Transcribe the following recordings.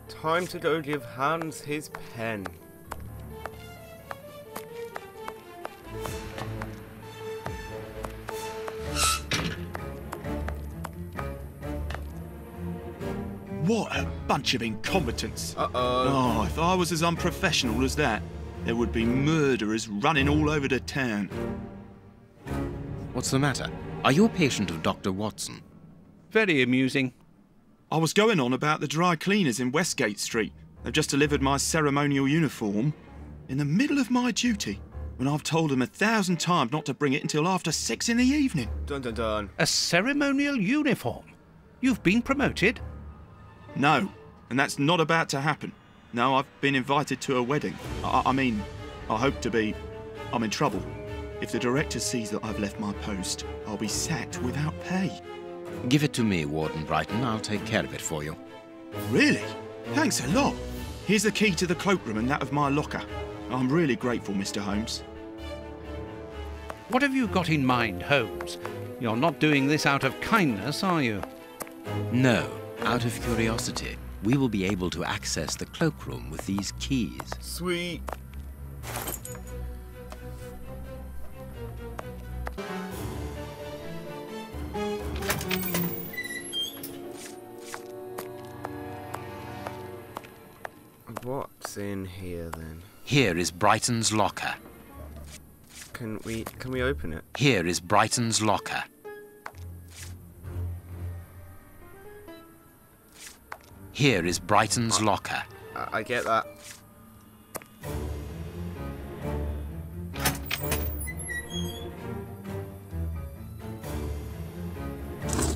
Time to go give Hans his pen. What a bunch of incompetents. Uh-oh. Oh, if I was as unprofessional as that, there would be murderers running all over the town. What's the matter? Are you a patient of Dr. Watson? Very amusing. I was going on about the dry cleaners in Westgate Street. They've just delivered my ceremonial uniform in the middle of my duty, when I've told them 1,000 times not to bring it until after 6 in the evening. Dun dun dun. A ceremonial uniform? You've been promoted? No, and that's not about to happen. No, I've been invited to a wedding. I mean, I hope to be. I'm in trouble. If the director sees that I've left my post, I'll be sacked without pay. Give it to me, Warden Brighton. I'll take care of it for you. Really? Thanks a lot. Here's the key to the cloakroom and that of my locker. I'm really grateful, Mr. Holmes. What have you got in mind, Holmes? You're not doing this out of kindness, are you? No, out of curiosity. We will be able to access the cloakroom with these keys. Sweet. What's in here then? Here is Brighton's locker. Can we open it? Here is Brighton's locker. Here is Brighton's locker. I get that.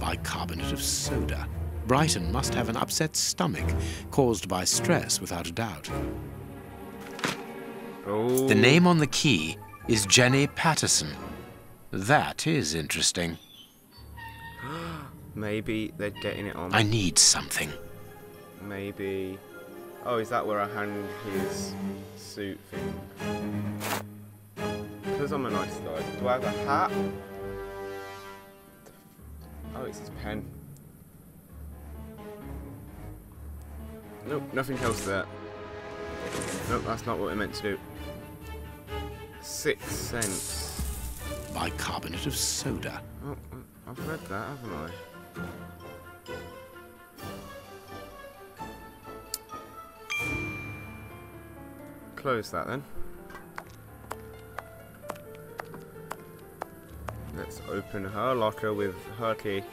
Bicarbonate of soda. Brighton must have an upset stomach, caused by stress without a doubt. Oh. The name on the key is Jenny Patterson. That is interesting. Maybe they're getting it on. I need something. Maybe. Oh, is that where I hang his suit thing? Because I'm a nice guy. Do I have a hat? Oh, it's his pen. Nope, nothing else there. Nope, that's not what I meant to do. 6 cents. Bicarbonate of soda. Oh, I've read that, haven't I? Close that then. Let's open her locker with her key.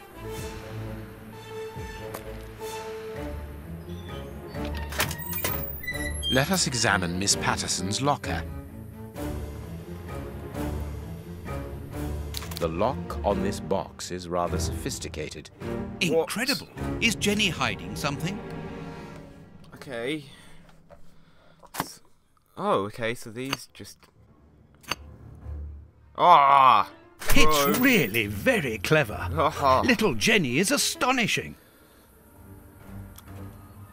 Let us examine Miss Patterson's locker. The lock on this box is rather sophisticated. Incredible. Is Jenny hiding something? Okay. Oh, okay, so these just... Ah! It's really very clever. Ah. Little Jenny is astonishing.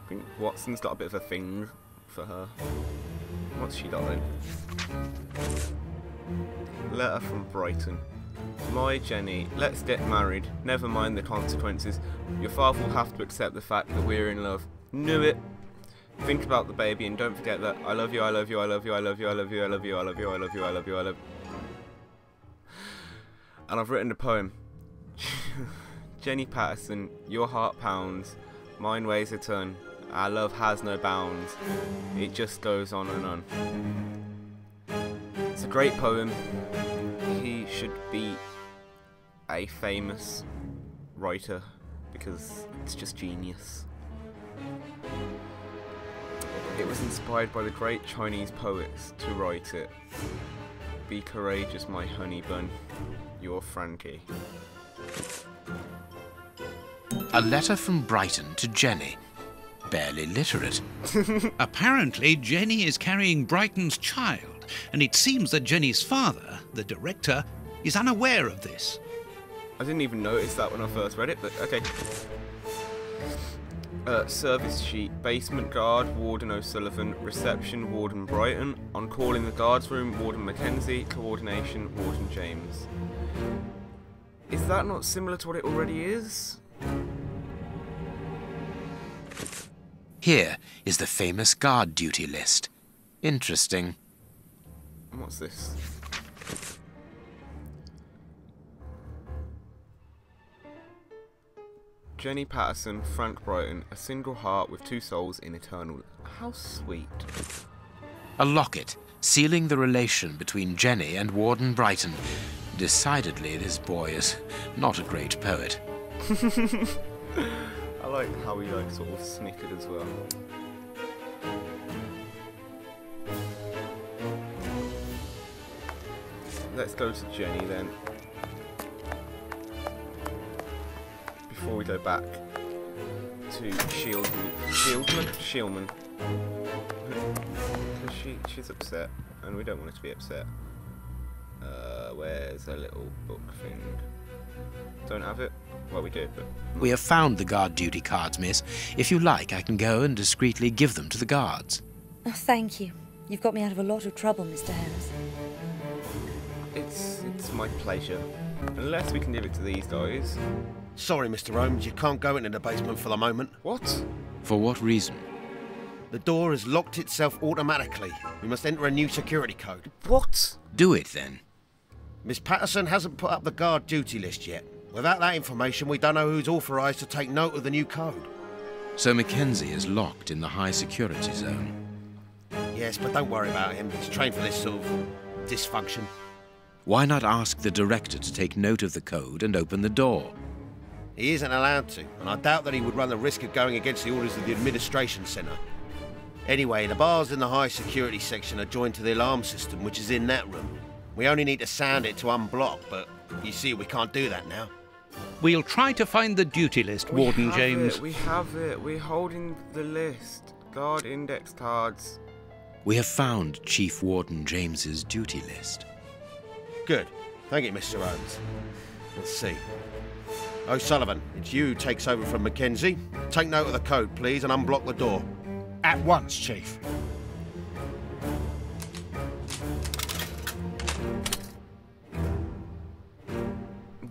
I think Watson's got a bit of a thing for her. What's she got then? Letter from Brighton. My Jenny, let's get married. Never mind the consequences. Your father will have to accept the fact that we're in love. Knew it. Think about the baby and don't forget that I love you, I love you, I love you, I love you, I love you, I love you, I love you, I love you, I love you, I love you. And I've written a poem. Jenny Patterson, your heart pounds, mine weighs a ton. Our love has no bounds. It just goes on and on. It's a great poem. He should be a famous writer because it's just genius. It was inspired by the great Chinese poets to write it. Be courageous, my honey bun. Your Frankie. A letter from Brighton to Jenny. Barely literate. Apparently, Jenny is carrying Brighton's child, and it seems that Jenny's father, the director, is unaware of this. I didn't even notice that when I first read it, but okay. Service sheet. Basement guard, Warden O'Sullivan. Reception, Warden Brighton. On call in the guards room, Warden Mackenzie. Coordination, Warden James. Is that not similar to what it already is? Here is the famous guard duty list. Interesting. What's this? Jenny Patterson, Frank Brighton, a single heart with two souls in eternal. How sweet. A locket sealing the relation between Jenny and Warden Brighton. Decidedly, this boy is not a great poet. I like how he sort of snickered as well. Let's go to Jenny then. Before we go back to Shieldman. She's upset, and we don't want her to be upset. Where's a little book thing? Don't have it? Well, we do, but... We have found the guard duty cards, miss. If you like, I can go and discreetly give them to the guards. Oh, thank you. You've got me out of a lot of trouble, Mr. Holmes. It's my pleasure. Unless we can give it to these guys. Sorry, Mr. Holmes, you can't go into the basement for the moment. What? For what reason? The door has locked itself automatically. We must enter a new security code. What? Do it, then. Miss Patterson hasn't put up the guard duty list yet. Without that information, we don't know who's authorised to take note of the new code. So Mackenzie is locked in the high security zone. Yes, but don't worry about him. He's trained for this sort of dysfunction. Why not ask the director to take note of the code and open the door? He isn't allowed to, and I doubt that he would run the risk of going against the orders of the administration centre. Anyway, the bars in the high security section are joined to the alarm system, which is in that room. We only need to sound it to unblock, but you see we can't do that now. We'll try to find the duty list, Warden James. We have it. We're holding the list. Guard index cards. We have found Chief Warden James's duty list. Good. Thank you, Mr. Holmes. Let's see. O'Sullivan, it's you who takes over from Mackenzie. Take note of the code, please, and unblock the door. At once, Chief.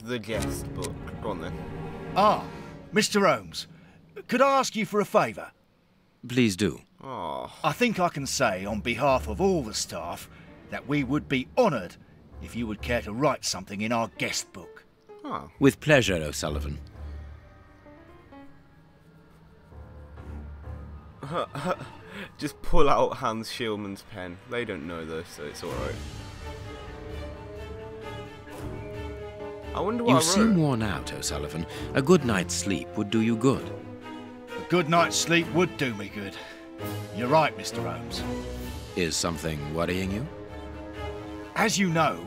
The guest book. Go on then. Ah, Mr. Holmes, could I ask you for a favour? Please do. Oh. I think I can say on behalf of all the staff that we would be honoured if you would care to write something in our guest book. Oh. With pleasure, O'Sullivan. Just pull out Hans Shieldman's pen. They don't know this, so it's alright. I wonder what You I wrote. seem worn out, O'Sullivan. A good night's sleep would do you good. A good night's sleep would do me good. You're right, Mr. Holmes. Is something worrying you? As you know,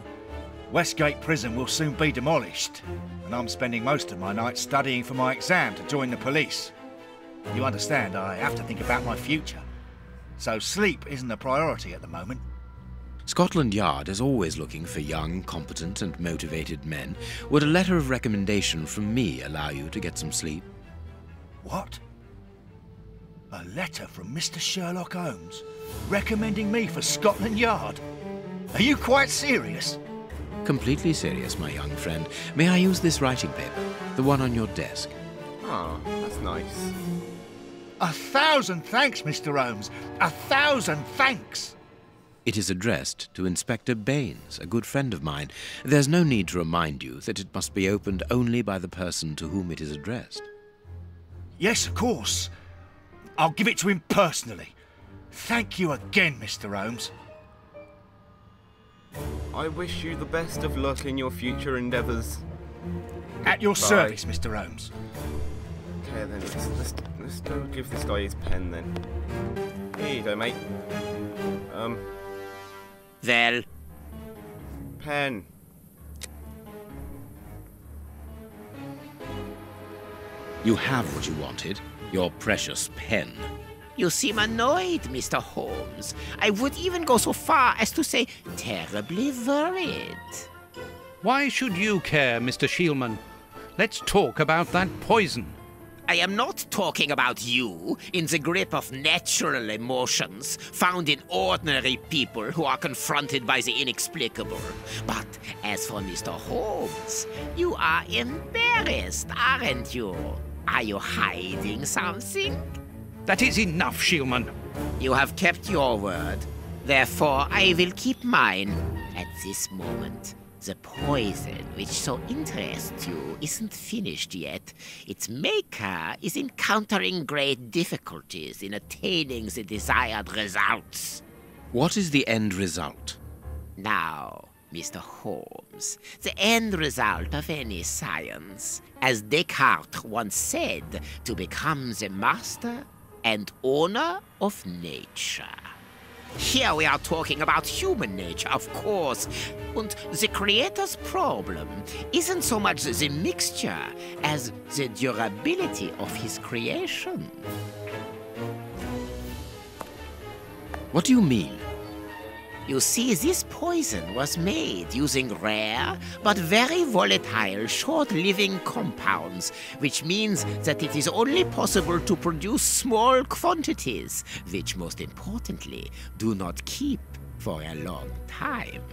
Westgate Prison will soon be demolished, and I'm spending most of my nights studying for my exam to join the police. You understand, I have to think about my future. So sleep isn't a priority at the moment. Scotland Yard is always looking for young, competent and motivated men. Would a letter of recommendation from me allow you to get some sleep? What? A letter from Mr. Sherlock Holmes recommending me for Scotland Yard? Are you quite serious? Completely serious, my young friend. May I use this writing paper? The one on your desk. Oh, that's nice. 1,000 thanks, Mr. Holmes. 1,000 thanks. It is addressed to Inspector Baines, a good friend of mine. There's no need to remind you that it must be opened only by the person to whom it is addressed. Yes, of course. I'll give it to him personally. Thank you again, Mr. Holmes. I wish you the best of luck in your future endeavours. At your Bye. service, Mr. Holmes. Okay then, let's go give this guy his pen then. Here you go, mate. Well? Pen. You have what you wanted. Your precious pen. You seem annoyed, Mr. Holmes. I would even go so far as to say terribly worried. Why should you care, Mr. Shieldman? Let's talk about that poison. I am not talking about you in the grip of natural emotions found in ordinary people who are confronted by the inexplicable. But as for Mr. Holmes, you are embarrassed, aren't you? Are you hiding something? That is enough, Shieldman. You have kept your word. Therefore, I will keep mine. At this moment, the poison which so interests you isn't finished yet. Its maker is encountering great difficulties in attaining the desired results. What is the end result? Now, Mr. Holmes, the end result of any science, as Descartes once said, to become the master and owner of nature. Here we are talking about human nature, of course, and the creator's problem isn't so much the mixture as the durability of his creation. What do you mean? You see, this poison was made using rare but very volatile short-living compounds, which means that it is only possible to produce small quantities, which most importantly do not keep for a long time.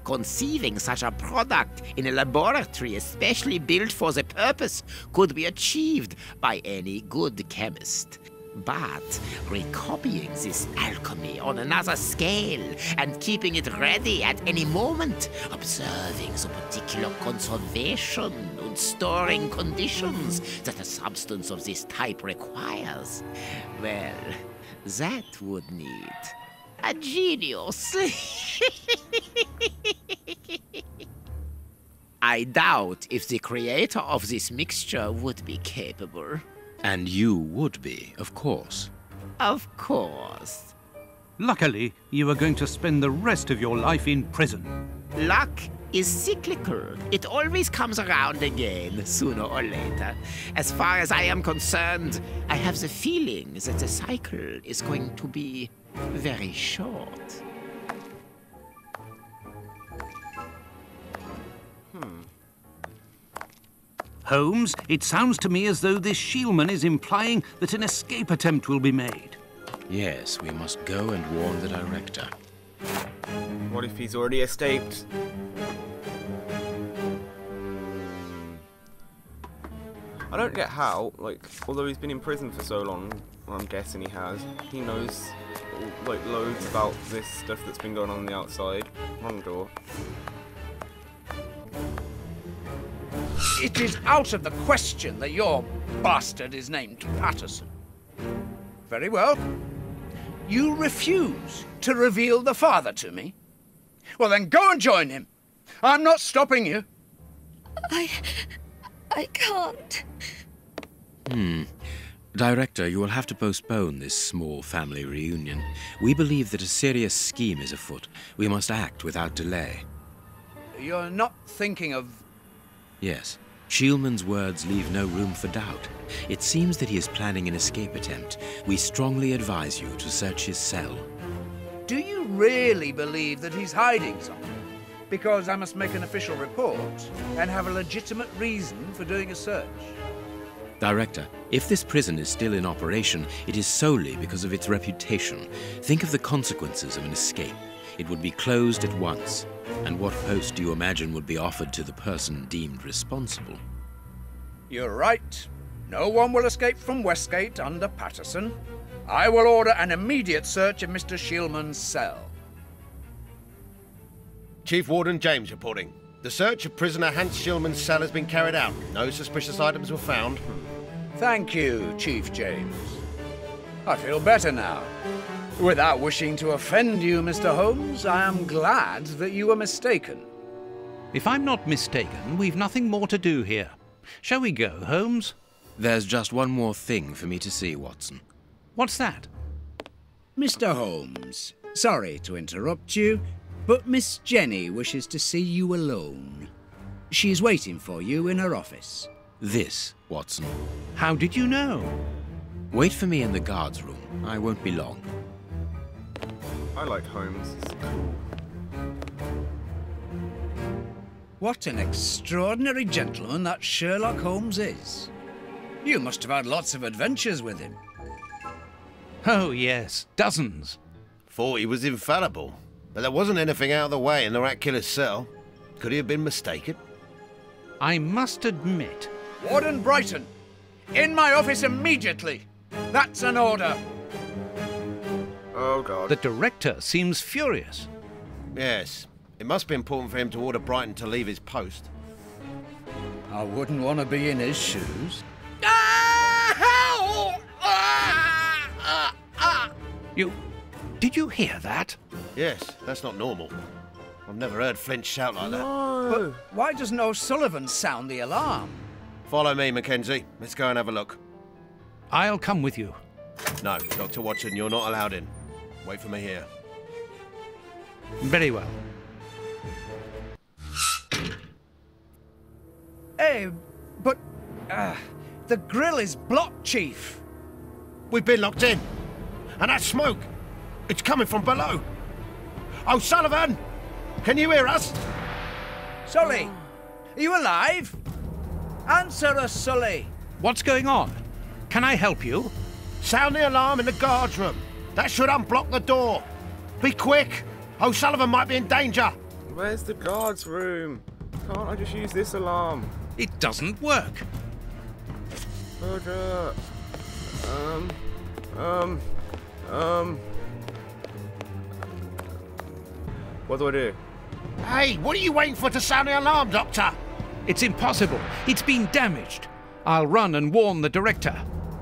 Conceiving such a product in a laboratory especially built for the purpose could be achieved by any good chemist. But recopying this alchemy on another scale and keeping it ready at any moment, observing the particular conservation and storing conditions that a substance of this type requires, well, that would need a genius. I doubt if the creator of this mixture would be capable. And you would be, of course. Of course. Luckily, you are going to spend the rest of your life in prison. Luck is cyclical. It always comes around again, sooner or later. As far as I am concerned, I have the feeling that the cycle is going to be very short. Holmes, it sounds to me as though this Shieldman is implying that an escape attempt will be made. Yes, we must go and warn the director. What if he's already escaped? I don't get how, like, although he's been in prison for so long, I'm guessing he has, he knows, like, loads about this stuff that's been going on the outside. Wrong door. It is out of the question that your bastard is named Patterson. Very well. You refuse to reveal the father to me? Well, then go and join him. I'm not stopping you. I can't. Director, you will have to postpone this small family reunion. We believe that a serious scheme is afoot. We must act without delay. You're not thinking of... Yes. Shieldman's words leave no room for doubt. It seems that he is planning an escape attempt. We strongly advise you to search his cell. Do you really believe that he's hiding something? Because I must make an official report and have a legitimate reason for doing a search. Director, if this prison is still in operation, it is solely because of its reputation. Think of the consequences of an escape. It would be closed at once. And what post do you imagine would be offered to the person deemed responsible? You're right. No one will escape from Westgate under Patterson. I will order an immediate search of Mr. Shieldman's cell. Chief Warden James reporting. The search of prisoner Hans Shieldman's cell has been carried out. No suspicious items were found. Thank you, Chief James. I feel better now. Without wishing to offend you, Mr. Holmes, I am glad that you were mistaken. If I'm not mistaken, we've nothing more to do here. Shall we go, Holmes? There's just one more thing for me to see, Watson. What's that? Mr. Holmes, sorry to interrupt you, but Miss Jenny wishes to see you alone. She's waiting for you in her office. This, Watson. How did you know? Wait for me in the guard's room. I won't be long. I like Holmes. He's cool. What an extraordinary gentleman that Sherlock Holmes is. You must have had lots of adventures with him. Oh, yes, dozens. Thought he was infallible, but there wasn't anything out of the way in the rat killer's cell. Could he have been mistaken? I must admit... Warden Brighton, in my office immediately. That's an order. Oh, God. The director seems furious. Yes. It must be important for him to order Brighton to leave his post. I wouldn't want to be in his shoes. Did you hear that? Yes, that's not normal. I've never heard Flint shout like that. No. Why doesn't O'Sullivan sound the alarm? Follow me, Mackenzie. Let's go and have a look. I'll come with you. No, Dr. Watson, you're not allowed in. Wait for me here. Very well. Hey, but the grill is blocked, Chief. We've been locked in. And that smoke, it's coming from below. O'Sullivan, can you hear us? Sully, are you alive? Answer us, Sully. What's going on? Can I help you? Sound the alarm in the guard's room. That should unblock the door. Be quick. O'Sullivan might be in danger. Where's the guard's room? Can't I just use this alarm? It doesn't work. Roger. What do I do? Hey, what are you waiting for to sound the alarm, Doctor? It's impossible. It's been damaged. I'll run and warn the director.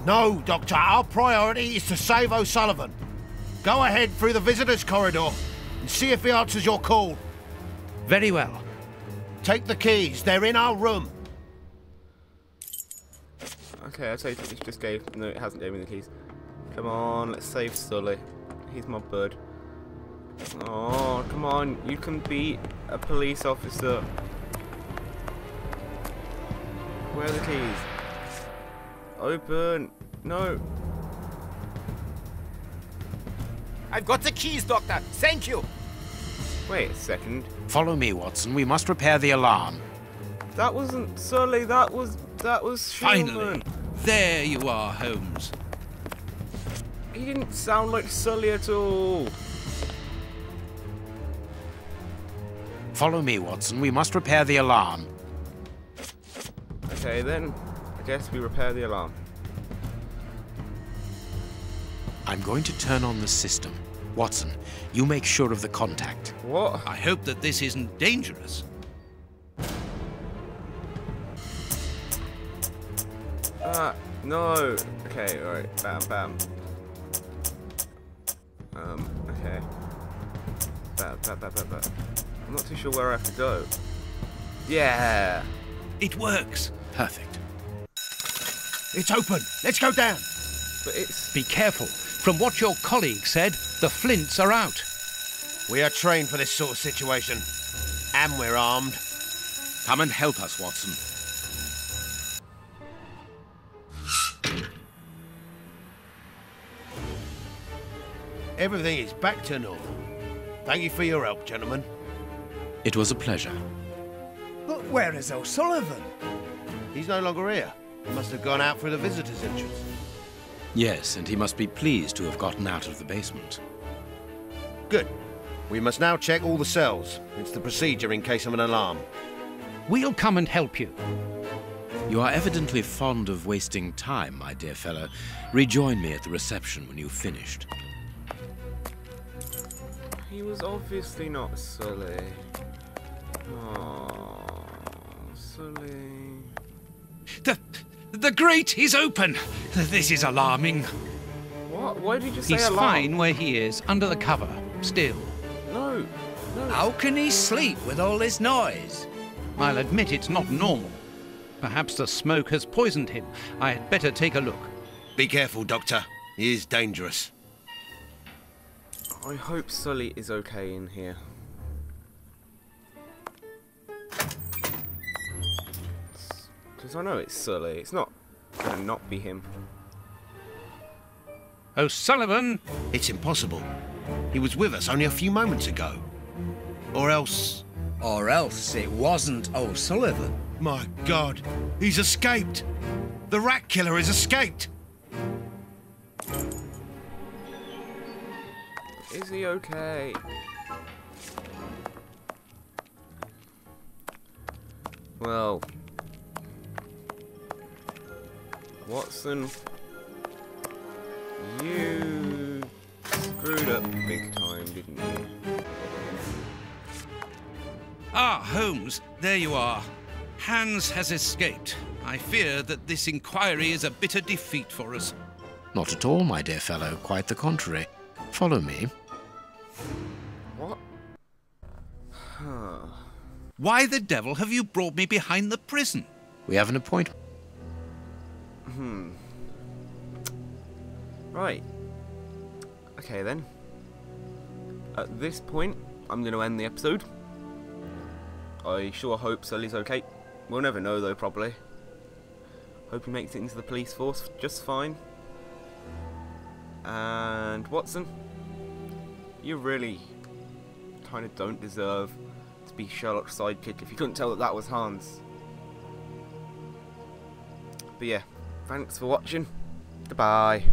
No, Doctor. Our priority is to save O'Sullivan. Go ahead through the visitors' corridor and see if he answers your call. Very well. Take the keys. They're in our room. Okay, I take it it just gave... No, it hasn't given me the keys. Come on, let's save Sully. He's my bud. Oh, come on. You can be a police officer. Where are the keys? Open. No. I've got the keys, Doctor. Thank you. Wait a second. Follow me, Watson. We must repair the alarm. That wasn't Sully. That was Finally. Shulman. There you are, Holmes. He didn't sound like Sully at all. Follow me, Watson. We must repair the alarm. Okay, then. I guess we repair the alarm. I'm going to turn on the system. Watson, you make sure of the contact. What? I hope that this isn't dangerous. No. Okay, alright. Bam, bam. Okay. Bam, bam, bam, bam, bam. I'm not too sure where I have to go. Yeah! It works. Perfect. It's open. Let's go down. But it's... Be careful. From what your colleague said, the flints are out. We are trained for this sort of situation. And we're armed. Come and help us, Watson. Everything is back to normal. Thank you for your help, gentlemen. It was a pleasure. But where is O'Sullivan? He's no longer here. He must have gone out through the visitors' entrance. Yes, and he must be pleased to have gotten out of the basement. Good. We must now check all the cells. It's the procedure in case of an alarm. We'll come and help you. You are evidently fond of wasting time, my dear fellow. Rejoin me at the reception when you've finished. He was obviously not Sully. Oh, Sully. The grate is open. This is alarming. What? Why did you say He's alarm? fine where he is, under the cover, still. No. No. How can he sleep with all this noise? I'll admit it's not normal. Perhaps the smoke has poisoned him. I had better take a look. Be careful, Doctor. He is dangerous. I hope Sully is okay in here. Because I know it's Sully. It's not gonna not be him. O'Sullivan! It's impossible. He was with us only a few moments ago. Or else... Or else it wasn't O'Sullivan. My God, he's escaped! The rat killer has escaped! Is he okay? Well... Watson... big time, didn't you? Ah, Holmes, there you are. Hans has escaped. I fear that this inquiry is a bitter defeat for us. Not at all, my dear fellow. Quite the contrary. Follow me. What? Why the devil have you brought me behind the prison? We have an appointment. Right. Okay then. At this point, I'm going to end the episode. I sure hope Sully's okay. We'll never know though, probably. Hope he makes it into the police force just fine. And Watson, you really kind of don't deserve to be Sherlock's sidekick if you couldn't tell that that was Hans. But yeah, thanks for watching. Goodbye.